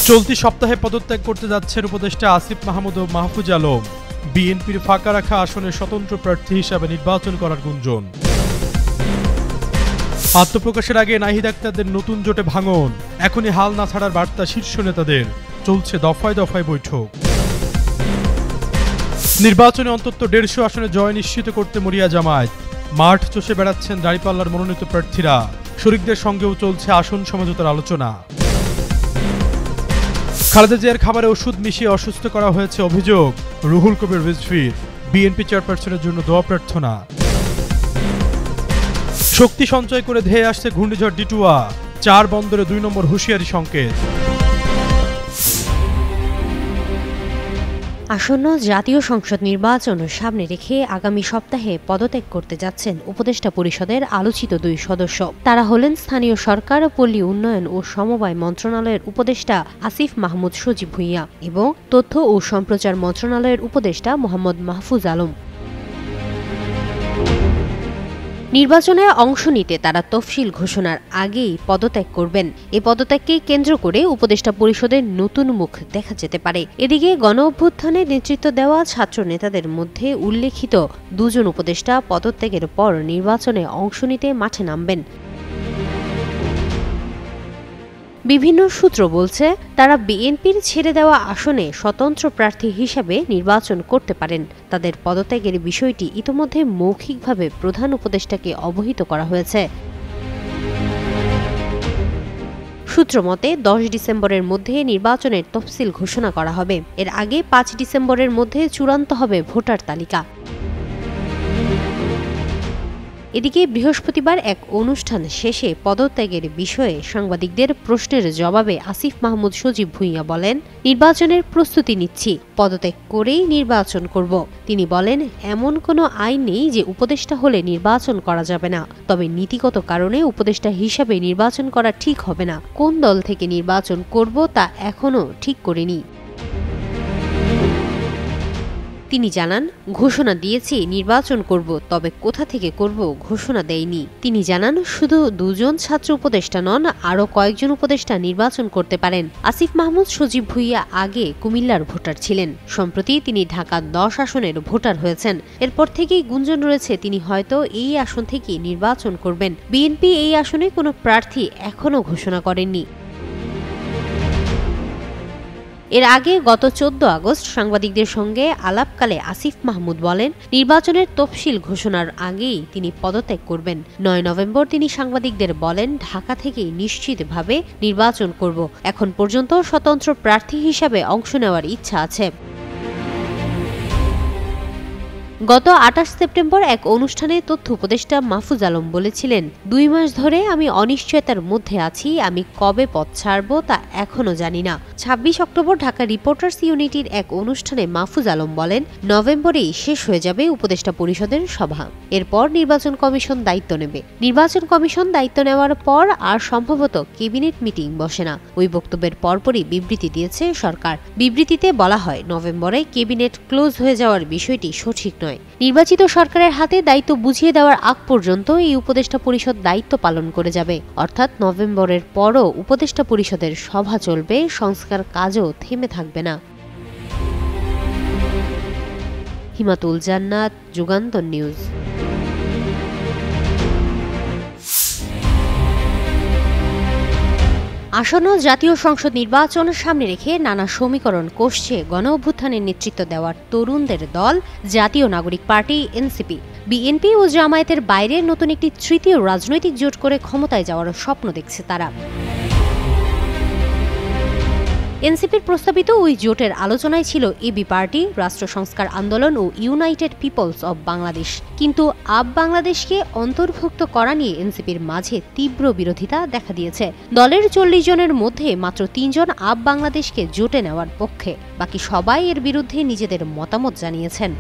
চলতি সপ্তাহে পদত্যাগ করতে যাচ্ছেন উপদেষ্টা আসিফ মাহমুদ ও মাহফুজ আলম। বিএনপির ফাঁকা রাখা আসনে স্বতন্ত্র প্রার্থী হিসাবে নির্বাচন করার গুঞ্জন। আত্মপ্রকাশের আগে নাহিদ আক্তারদের নতুন জোটে ভাঙন। এখনই হাল না ছাড়ার বার্তা শীর্ষ নেতাদের। চলছে দফায় দফায় বৈঠক। নির্বাচনে অন্তত 150 আসনে জয় নিশ্চিত করতে মরিয়া জামায়াত। মাঠ চষে বেড়াচ্ছেন দাঁড়িপাল্লার মনোনীত প্রার্থীরা। শরিকদের সঙ্গেও চলছে আসন সমঝোতার আলোচনা। খালেদা জিয়ার খাবারে ওষুধ মিশিয়ে অসুস্থ করা হয়েছে অভিযোগ। রুহুল কবির রিজভীর। বিএনপি চেয়ারপারসনের জন্য দোয়া প্রার্থনা। শক্তি সঞ্চয় করে ধেয়ে আসছে ঘূর্ণিঝড় ডিটুয়া। 4 বন্দরে 2 নম্বর হুঁশিয়ারি সংকেত। আসন্ন জাতীয় সংসদ নির্বাচন সামনে রেখে আগামী সপ্তাহে পদত্যাগ করতে যাচ্ছেন উপদেষ্টা পরিষদের আলোচিত 2 সদস্য। তারা হলেন স্থানীয় সরকার, পল্লী উন্নয়ন ও সমবায় মন্ত্রণালয়ের উপদেষ্টা আসিফ মাহমুদ সজীব ভুঁইয়া এবং তথ্য ও সম্প্রচার মন্ত্রণালয়ের উপদেষ্টা মোহাম্মদ মাহফুজ আলম। নির্বাচনে অংশ নিতে তারা তফসিল ঘোষণার আগেই পদত্যাগ করবেন। এই পদত্যাগকে কেন্দ্র করে উপদেষ্টা পরিষদের নতুন মুখ দেখা যেতে পারে। এদিকে গণ-অভ্যুত্থানে নেতৃত্ব দেওয়া ছাত্র নেতাদের মধ্যে উল্লেখিত 2 জন উপদেষ্টা পদত্যাগের পর নির্বাচনে অংশ নিতে মাঠে নামবেন। বিভিন্ন সূত্র বলছে তারা বিএনপির ছেড়ে দেওয়া আসনে স্বতন্ত্র প্রার্থী হিসাবে নির্বাচন করতে পারেন। তাদের পদত্যাগের বিষয়টি ইতোমধ্যে মৌখিকভাবে প্রধান উপদেষ্টাকে অবহিত করা হয়েছে। সূত্র মতে 10 ডিসেম্বরের মধ্যে নির্বাচনের তফসিল ঘোষণা করা হবে। এর আগে 5 ডিসেম্বরের মধ্যে চূড়ান্ত হবে ভোটার তালিকা। এদিকে বৃহস্পতিবার এক অনুষ্ঠান শেষে পদত্যাগের বিষয়ে সাংবাদিকদের প্রশ্নের জবাবে আসিফ মাহমুদ সজীব ভুঁইয়া বলেন, নির্বাচনের প্রস্তুতি নিচ্ছি, পদত্যাগ করেই নির্বাচন করব। তিনি বলেন, এমন কোনো আইন নেই যে উপদেষ্টা হলে নির্বাচন করা যাবে না, তবে নীতিগত কারণে উপদেষ্টা হিসাবে নির্বাচন করা ঠিক হবে না। কোন দল থেকে নির্বাচন করব তা এখনও ঠিক করিনি। তিনি জানান, ঘোষণা দিয়েছি নির্বাচন করব, তবে কোথা থেকে করব ঘোষণা দেয়নি। তিনি জানান, শুধু 2 জন ছাত্র উপদেষ্টা নন, আরও কয়েকজন উপদেষ্টা নির্বাচন করতে পারেন। আসিফ মাহমুদ সজীব ভুঁইয়া আগে কুমিল্লার ভোটার ছিলেন। সম্প্রতি তিনি ঢাকা 10 আসনের ভোটার হয়েছেন। এরপর থেকেই গুঞ্জন রয়েছে তিনি হয়তো এই আসন থেকেই নির্বাচন করবেন। বিএনপি এই আসনে কোনো প্রার্থী এখনও ঘোষণা করেননি। এর আগে গত 14 আগস্ট সাংবাদিকদের সঙ্গে আলাপকালে আসিফ মাহমুদ বলেন, নির্বাচনের তফসিল ঘোষণার আগেই তিনি পদত্যাগ করবেন। 9 নভেম্বর তিনি সাংবাদিকদের বলেন, ঢাকা থেকেই নিশ্চিতভাবে নির্বাচন করব। এখন পর্যন্ত স্বতন্ত্র প্রার্থী হিসাবে অংশ নেওয়ার ইচ্ছা আছে। গত 28 সেপ্টেম্বর এক অনুষ্ঠানে তথ্য উপদেষ্টা মাহফুজ আলম বলেছিলেন, 2 মাস ধরে আমি অনিশ্চয়তার মধ্যে আছি, আমি কবে পদ ছাড়ব তা এখনও জানি না। 26 অক্টোবর ঢাকা রিপোর্টার্স ইউনিটির এক অনুষ্ঠানে মাহফুজ আলম বলেন, নভেম্বরেই শেষ হয়ে যাবে উপদেষ্টা পরিষদের সভা। এরপর নির্বাচন কমিশন দায়িত্ব নেবে। নির্বাচন কমিশন দায়িত্ব নেওয়ার পর আর সম্ভবত ক্যাবিনেট মিটিং বসে না। ওই বক্তব্যের পরপরই বিবৃতি দিয়েছে সরকার। বিবৃতিতে বলা হয়, নভেম্বরে ক্যাবিনেট ক্লোজ হয়ে যাওয়ার বিষয়টি সঠিক নয়। নির্বাচিত সরকারের হাতে দায়িত্ব বুঝিয়ে দেওয়ার আগ পর্যন্ত এই উপদেষ্টা পরিষদ দায়িত্ব পালন করে যাবে। অর্থাৎ নভেম্বরের পরও উপদেষ্টা পরিষদের সভা চলবে, সংস্কার কাজও থেমে থাকবে না। হিমাতুল জান্নাত, যুগান্তর নিউজ। আসন্ন জাতীয় সংসদ নির্বাচন সামনে রেখে নানা সমীকরণ কষছে গণ-অভ্যুত্থানের নেতৃত্ব দেওয়ার তরুণদের দল জাতীয় নাগরিক পার্টি এনসিপি। বিএনপি ও জামায়াতের বাইরে নতুন একটি তৃতীয় রাজনৈতিক জোট করে ক্ষমতায় যাওয়ার স্বপ্ন দেখছে তারা। এনসিপির প্রস্তাবিত ওই জোটের আলোচনায় ছিল এবি পার্টি, রাষ্ট্র সংস্কার আন্দোলন ও ইউনাইটেড পিপলস অব বাংলাদেশ। কিন্তু আপ বাংলাদেশকে অন্তর্ভুক্ত করা নিয়ে এনসিপির মাঝে তীব্র বিরোধিতা দেখা দিয়েছে। দলের 40 জনের মধ্যে মাত্র 3 জন আপ বাংলাদেশকে জোটে নেওয়ার পক্ষে, বাকি সবাই এর বিরুদ্ধে নিজেদের মতামত জানিয়েছেন।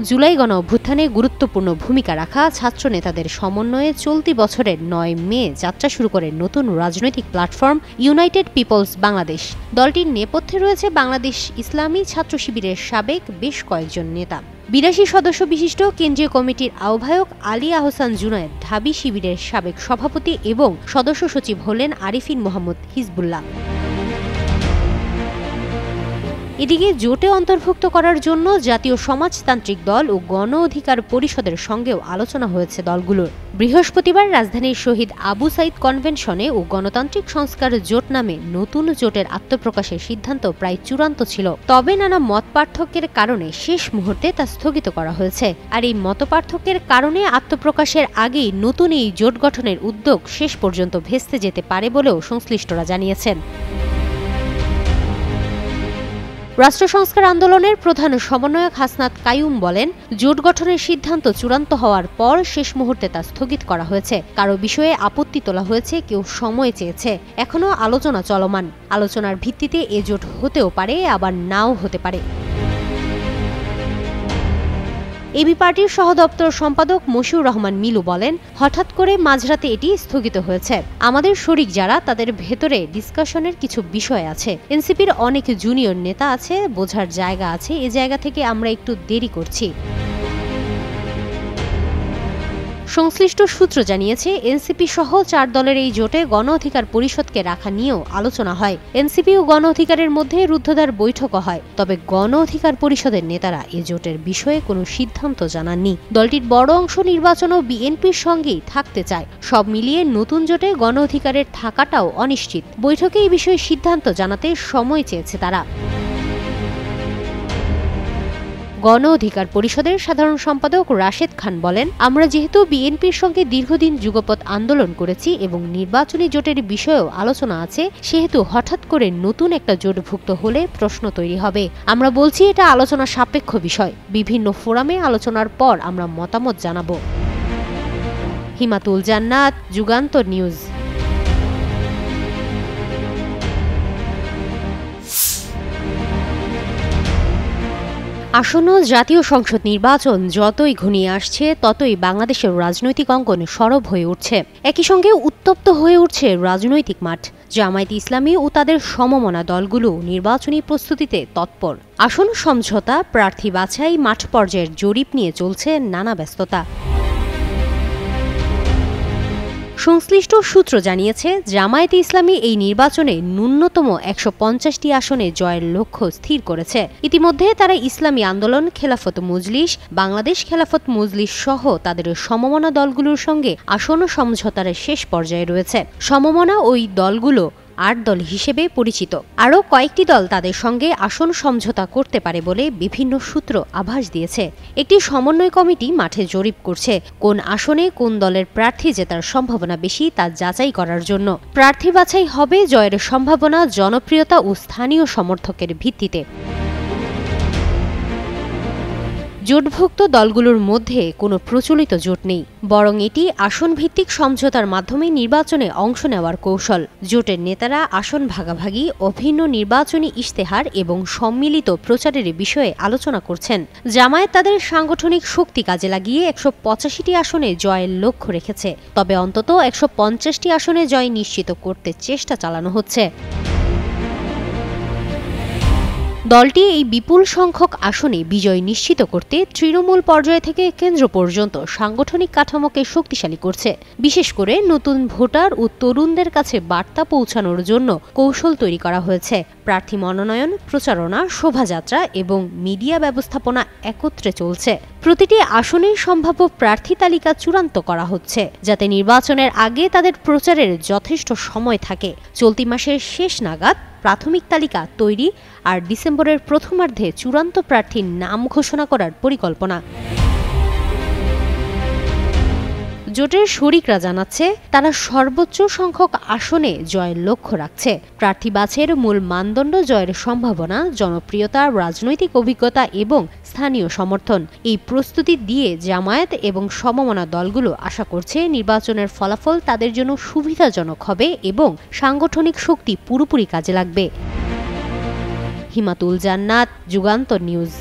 জুলাই গণ-অভ্যুত্থানে গুরুত্বপূর্ণ ভূমিকা রাখা ছাত্র নেতাদের সমন্বয়ে চলতি বছরের 9 মে যাত্রা শুরু করে নতুন রাজনৈতিক প্ল্যাটফর্ম ইউনাইটেড পিপলস বাংলাদেশ। দলটির নেপথ্যে রয়েছে বাংলাদেশ ইসলামী ছাত্র শিবিরের সাবেক বেশ কয়েকজন নেতা। 82 সদস্য বিশিষ্ট কেন্দ্রীয় কমিটির আহ্বায়ক আলী আহসান জুনায়েদ, ঢাবি শিবিরের সাবেক সভাপতি এবং সদস্য সচিব হলেন আরিফিন মোহাম্মদ হিজবুল্লাহ। এদিকে জোটে অন্তর্ভুক্ত করার জন্য জাতীয় সমাজতান্ত্রিক দল ও গণ অধিকার পরিষদের সঙ্গেও আলোচনা হয়েছে দলগুলোর। বৃহস্পতিবার রাজধানীর শহীদ আবু সাইদ কনভেনশনে ও গণতান্ত্রিক সংস্কার জোট নামে নতুন জোটের আত্মপ্রকাশের সিদ্ধান্ত প্রায় চূড়ান্ত ছিল। তবে নানা মতপার্থক্যের কারণে শেষ মুহূর্তে তা স্থগিত করা হয়েছে। আর এই মতপার্থক্যের কারণে আত্মপ্রকাশের আগেই নতুন এই জোট গঠনের উদ্যোগ শেষ পর্যন্ত ভেস্তে যেতে পারে বলেও সংশ্লিষ্টরা জানিয়েছেন। রাষ্ট্র সংস্কার আন্দোলনের প্রধান সমন্বয়ক হাসনাত কাইয়ুম বলেন, জোট গঠনের সিদ্ধান্ত চূড়ান্ত হওয়ার পর শেষ মুহূর্তে তা স্থগিত করা হয়েছে। কারো বিষয়ে আপত্তি তোলা হয়েছে, কেউ সময় চেয়েছে। এখনও আলোচনা চলমান। আলোচনার ভিত্তিতে এ জোট হতেও পারে, আবার নাও হতে পারে। এবি পার্টির সহদপ্তর সম্পাদক মশিউর রহমান মিলু বলেন, হঠাৎ করে মাঝরাতে এটি স্থগিত হয়েছে। আমাদের শরিক যারা, তাদের ভেতরে ডিসকাশনের কিছু বিষয় আছে। এনসিপির অনেক জুনিয়র নেতা আছে, বোঝার জায়গা আছে। এ জায়গা থেকে আমরা একটু দেরি করছি। সংশ্লিষ্ট সূত্র জানিয়েছে, এনসিপি সহ 4 দলের এই জোটে গণ অধিকার পরিষদকে রাখা নিয়েও আলোচনা হয়। এনসিপি ও গণ অধিকারের মধ্যে রুদ্ধদ্বার বৈঠকও হয়। তবে গণ অধিকার পরিষদের নেতারা এ জোটের বিষয়ে কোনো সিদ্ধান্ত জানাননি। দলটির বড় অংশ নির্বাচনও বিএনপির সঙ্গেই থাকতে চায়। সব মিলিয়ে নতুন জোটে গণ অধিকারের থাকাটাও অনিশ্চিত। বৈঠকে এই বিষয়ে সিদ্ধান্ত জানাতে সময় চেয়েছে তারা। গণ অধিকার পরিষদের সাধারণ সম্পাদক রাশেদ খান বলেন, আমরা যেহেতু বিএনপির সঙ্গে দীর্ঘদিন যুগপৎ আন্দোলন করেছি এবং নির্বাচনী জোটের বিষয়েও আলোচনা আছে, সেহেতু হঠাৎ করে নতুন একটা জোটভুক্ত হলে প্রশ্ন তৈরি হবে। আমরা বলছি এটা আলোচনা সাপেক্ষ বিষয়। বিভিন্ন ফোরামে আলোচনার পর আমরা মতামত জানাবো। হিমাতুল জান্নাত, যুগান্তর নিউজ। আসন্ন জাতীয় সংসদ নির্বাচন যতই ঘনিয়ে আসছে, ততই বাংলাদেশের রাজনৈতিক অঙ্গন সরব হয়ে উঠছে। একই সঙ্গে উত্তপ্ত হয়ে উঠছে রাজনৈতিক মাঠ। জামায়াত ইসলামী ও তাদের সমমনা দলগুলো নির্বাচনী প্রস্তুতিতে তৎপর। আসন সমঝোতা, প্রার্থী বাছাই, মাঠ পর্যায়ের জরিপ নিয়ে চলছে নানা ব্যস্ততা। সংশ্লিষ্ট সূত্র জানিয়েছে, জামায়াতে ইসলামী এই নির্বাচনে ন্যূনতম 150টি আসনে জয়ের লক্ষ্য স্থির করেছে। ইতিমধ্যে তারা ইসলামী আন্দোলন, খেলাফত মজলিস, বাংলাদেশ খেলাফত মজলিস সহ তাদের সমমনা দলগুলোর সঙ্গে আসন সমঝোতার শেষ পর্যায়ে রয়েছে। সমমনা ওই দলগুলো 8 দল হিসেবে পরিচিত। আরও কয়েকটি দল তাদের সঙ্গে আসন সমঝোতা করতে পারে বলে বিভিন্ন সূত্র আভাস দিয়েছে। একটি সমন্বয় কমিটি মাঠে জরিপ করছে কোন আসনে কোন দলের প্রার্থী জেতার সম্ভাবনা বেশি তা যাচাই করার জন্য। প্রার্থী বাছাই হবে জয়ের সম্ভাবনা, জনপ্রিয়তা ও স্থানীয় সমর্থকের ভিত্তিতে। জোটভুক্ত দলগুলোর মধ্যে কোনো প্রচলিত জোট নেই, বরং এটি আসনভিত্তিক সমঝোতার মাধ্যমে নির্বাচনে অংশ নেওয়ার কৌশল। জোটের নেতারা আসন ভাগাভাগি, অভিন্ন নির্বাচনী ইশতেহার এবং সম্মিলিত প্রচারের বিষয়ে আলোচনা করছেন। জামায়াত তাদের সাংগঠনিক শক্তি কাজে লাগিয়ে 185টি আসনে জয়ের লক্ষ্য রেখেছে। তবে অন্তত 150টি আসনে জয় নিশ্চিত করতে চেষ্টা চালানো হচ্ছে। দলটি এই বিপুল সংখ্যক আসনে বিজয় নিশ্চিত করতে তৃণমূল পর্যায় থেকে কেন্দ্র পর্যন্ত সাংগঠনিক কাঠামোকে শক্তিশালী করছে। বিশেষ করে নতুন ভোটার ও তরুণদের কাছে বার্তা পৌঁছানোর জন্য কৌশল তৈরি করা হয়েছে। প্রার্থী মনোনয়ন, প্রচারণা, শোভাযাত্রা এবং মিডিয়া ব্যবস্থাপনা একত্রে চলছে। প্রতিটি আসনেই সম্ভাব্য প্রার্থী তালিকা চূড়ান্ত করা হচ্ছে, যাতে নির্বাচনের আগে তাদের প্রচারের যথেষ্ট সময় থাকে। চলতি মাসের শেষ নাগাদ প্রাথমিক তালিকা তৈরি আর ডিসেম্বরের প্রথমার্ধে চূড়ান্ত প্রার্থীর নাম ঘোষণা করার পরিকল্পনা। জোটের শরিকরা জানাচ্ছে, তারা সর্বোচ্চ সংখ্যক আসনে জয়ের লক্ষ্য রাখছে। প্রার্থী বাছাইয়ের মূল মানদণ্ড জয়ের সম্ভাবনা, জনপ্রিয়তা, রাজনৈতিক অভিজ্ঞতা এবং স্থানীয় সমর্থন। এই প্রস্তুতি দিয়ে জামায়াত এবং সমমনা দলগুলো আশা করছে নির্বাচনের ফলাফল তাদের জন্য সুবিধাজনক হবে এবং সাংগঠনিক শক্তি পুরোপুরি কাজে লাগবে। হিমাতুল জান্নাত, যুগান্তর নিউজ।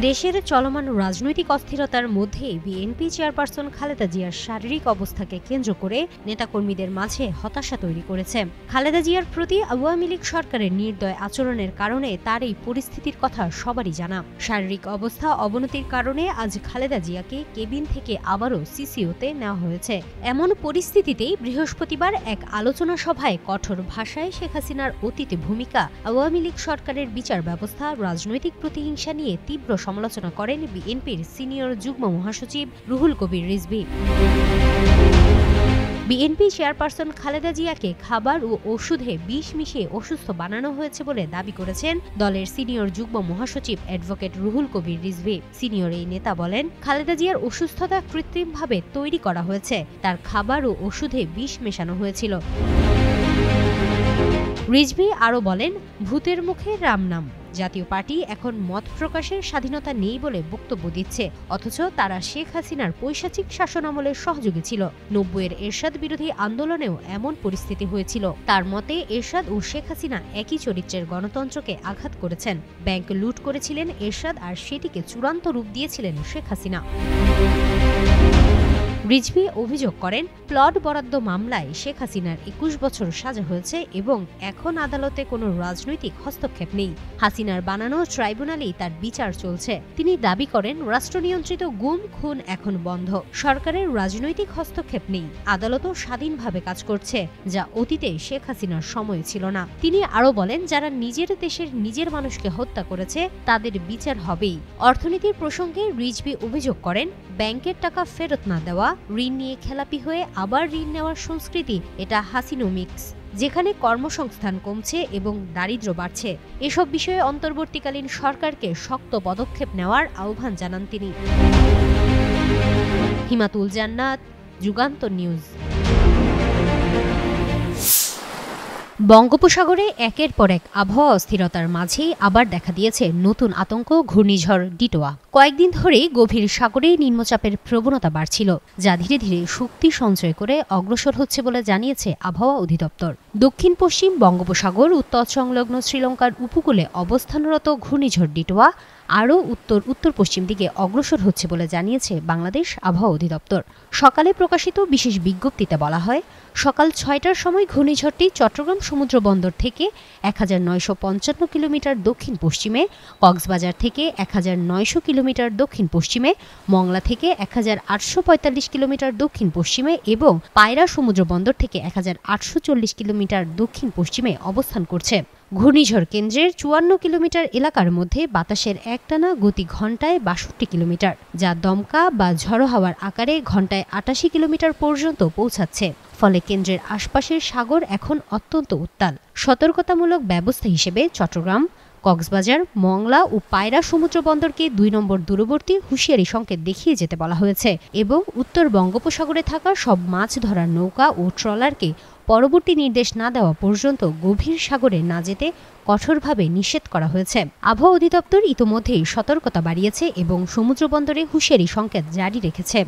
দেশের চলমান রাজনৈতিক অস্থিরতার মধ্যে বিএনপি চেয়ারপারসন খালেদা জিয়ার শারীরিক অবস্থাকে কেন্দ্র করে নেতাকর্মীদের মাঝে হতাশা তৈরি করেছে। খালেদা জিয়ার প্রতি আওয়ামী লীগ সরকারের নির্দয় আচরণের কারণে তার এই পরিস্থিতির কথা সবারই জানা। শারীরিক অবস্থা অবনতির কারণে আজ খালেদা জিয়াকে কেবিন থেকে আবারও সিসিওতে নেওয়া হয়েছে। এমন পরিস্থিতিতেই বৃহস্পতিবার এক আলোচনা সভায় কঠোর ভাষায় শেখ হাসিনার অতীতে ভূমিকা, আওয়ামী লীগ সরকারের বিচার ব্যবস্থা, রাজনৈতিক প্রতিহিংসা নিয়ে তীব্র সমালোচনা করেন বিএনপির সিনিয়র যুগ্ম মহাসচিব রুহুল কবির রিজভী। বিএনপি চেয়ারপারসন খালেদা জিয়াকে খাবার ও ওষুধে বিষ মিশিয়ে অসুস্থ বানানো হয়েছে বলে দাবি করেছেন দলের সিনিয়র যুগ্ম মহাসচিব অ্যাডভোকেট রুহুল কবির রিজভী। সিনিয়র এই নেতা বলেন, খালেদা জিয়ার অসুস্থতা কৃত্রিমভাবে তৈরি করা হয়েছে, তার খাবার ও ওষুধে বিষ মেশানো হয়েছিল। রিজভী আরও বলেন, ভূতের মুখে রাম নাম। জাতীয় পার্টি এখন মত প্রকাশের স্বাধীনতা নেই বলে বক্তব্য দিচ্ছে, অথচ তারা শেখ হাসিনার পৈশাচিক শাসনামলের সহযোগী ছিল। ৯০-এর এরশাদ বিরোধী আন্দোলনেও এমন পরিস্থিতি হয়েছিল। তার মতে এরশাদ ও শেখ হাসিনা একই চরিত্রের গণতন্ত্রকে আঘাত করেছেন। ব্যাংক লুট করেছিলেন এরশাদ, আর সেটিকে চূড়ান্ত রূপ দিয়েছিলেন শেখ হাসিনা। রিজভী অভিযোগ করেন, প্লট বরাদ্দ মামলায় শেখ হাসিনার ২১ বছর সাজা হয়েছে এবং এখন আদালতে কোনো রাজনৈতিক হস্তক্ষেপ নেই। হাসিনার বানানো ট্রাইব্যুনালেই তার বিচার চলছে। তিনি দাবি করেন, রাষ্ট্রনিয়ন্ত্রিত গুম খুন এখন বন্ধ, সরকারের রাজনৈতিক হস্তক্ষেপ নেই, আদালতও স্বাধীনভাবে কাজ করছে, যা অতীতে শেখ হাসিনার সময় ছিল না। তিনি আরও বলেন, যারা নিজের দেশের নিজের মানুষকে হত্যা করেছে তাদের বিচার হবেই। অর্থনীতির প্রসঙ্গে রিজভী অভিযোগ করেন, ব্যাংকের টাকা ফেরত না দেওয়া, ঋণ নিয়ে খেলাপি হয়ে আবার ঋণ নেওয়ার সংস্কৃতি, এটা হাসিনোমিক্স, যেখানে কর্মসংস্থান কমছে এবং দারিদ্র্য বাড়ছে। এসব বিষয়ে অন্তর্বর্তীকালীন সরকারকে শক্ত পদক্ষেপ নেওয়ার আহ্বান জানান তিনি। হিমাতুল জান্নাত, যুগান্তর নিউজ। বঙ্গোপসাগরে একের পর এক আবহাওয়া অস্থিরতার মাঝেই আবার দেখা দিয়েছে নতুন আতঙ্ক, ঘূর্ণিঝড় ডিটোয়া। কয়েকদিন ধরেই গভীর সাগরে নিম্নচাপের প্রবণতা বাড়ছিল, যা ধীরে ধীরে শক্তি সঞ্চয় করে অগ্রসর হচ্ছে বলে জানিয়েছে আবহাওয়া অধিদপ্তর। দক্ষিণ পশ্চিম বঙ্গোপসাগর উত্তর সংলগ্ন শ্রীলঙ্কার উপকূলে অবস্থানরত ঘূর্ণিঝড় ডিটোয়া আরও উত্তর উত্তর পশ্চিম দিকে অগ্রসর হচ্ছে বলে জানিয়েছে বাংলাদেশ আবহাওয়া অধিদপ্তর। সকালে প্রকাশিত বিশেষ বিজ্ঞপ্তিতে বলা হয়, সকাল ৬টার সময় ঘূর্ণিঝড়টি চট্টগ্রাম সমুদ্র বন্দর থেকে ১৯৫৫ কিলোমিটার দক্ষিণ পশ্চিমে, কক্সবাজার থেকে ১৯০০ কিলোমিটার দক্ষিণ পশ্চিমে, মংলা থেকে ১৮৪৫ কিলোমিটার দক্ষিণ পশ্চিমে এবং পায়রা সমুদ্র বন্দর থেকে ১৮৪০ কিলোমিটার দক্ষিণ পশ্চিমে অবস্থান করছে। ঘূর্ণিঝড় কেন্দ্রের ৫৪ কিলোমিটার এলাকার মধ্যে বাতাসের একটানা গতি ঘন্টায় ৬২ কিলোমিটার, যা দমকা বা ঝড়ো হাওয়ার আকারে ঘন্টায় ৮৮ কিলোমিটার পর্যন্ত পৌঁছাচ্ছে। ফলে কেন্দ্রের আশপাশের সাগর এখন অত্যন্ত উত্তাল। সতর্কতামূলক ব্যবস্থা হিসেবে চট্টগ্রাম, কক্সবাজার, মংলা ও পায়রা সমুদ্র বন্দরকে ২ নম্বর দূরবর্তী হুঁশিয়ারি সংকেত দেখিয়ে যেতে বলা হয়েছে এবং উত্তর বঙ্গোপসাগরে থাকা সব মাছ ধরার নৌকা ও ট্রলারকে পরবর্তী নির্দেশ না দেওয়া পর্যন্ত গভীর সাগরে না যেতে কঠোরভাবে নিষেধ করা হয়েছে। আবহাওয়া অধিদপ্তর ইতোমধ্যেই সতর্কতা বাড়িয়েছে এবং সমুদ্র বন্দরে হুঁশিয়ারি সংকেত জারি রেখেছে।